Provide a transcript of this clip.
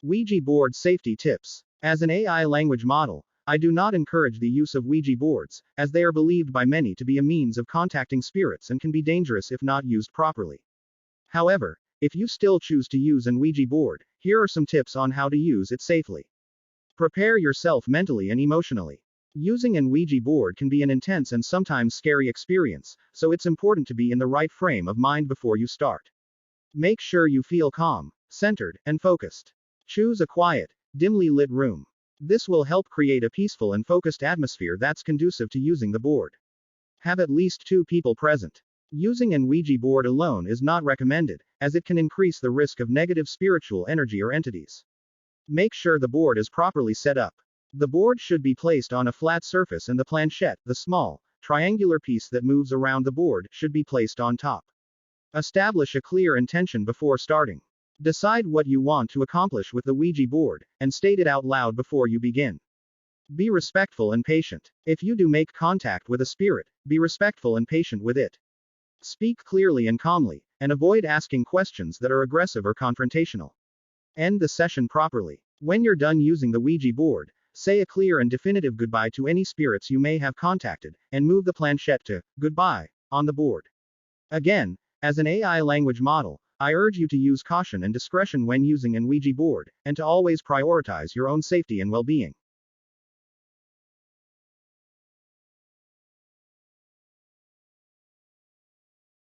Ouija board safety tips. As an AI language model, I do not encourage the use of Ouija boards, as they are believed by many to be a means of contacting spirits and can be dangerous if not used properly. However, if you still choose to use an Ouija board, here are some tips on how to use it safely. Prepare yourself mentally and emotionally. Using an Ouija board can be an intense and sometimes scary experience, so it's important to be in the right frame of mind before you start. Make sure you feel calm, centered, and focused. Choose a quiet, dimly lit room. This will help create a peaceful and focused atmosphere that's conducive to using the board. Have at least 2 people present. Using an Ouija board alone is not recommended, as it can increase the risk of negative spiritual energy or entities. Make sure the board is properly set up. The board should be placed on a flat surface and the planchette, the small, triangular piece that moves around the board, should be placed on top. Establish a clear intention before starting. Decide what you want to accomplish with the Ouija board, and state it out loud before you begin. Be respectful and patient. If you do make contact with a spirit, be respectful and patient with it. Speak clearly and calmly, and avoid asking questions that are aggressive or confrontational. End the session properly. When you're done using the Ouija board, say a clear and definitive goodbye to any spirits you may have contacted, and move the planchette to goodbye on the board. Again, as an AI language model, I urge you to use caution and discretion when using an Ouija board, and to always prioritize your own safety and well-being.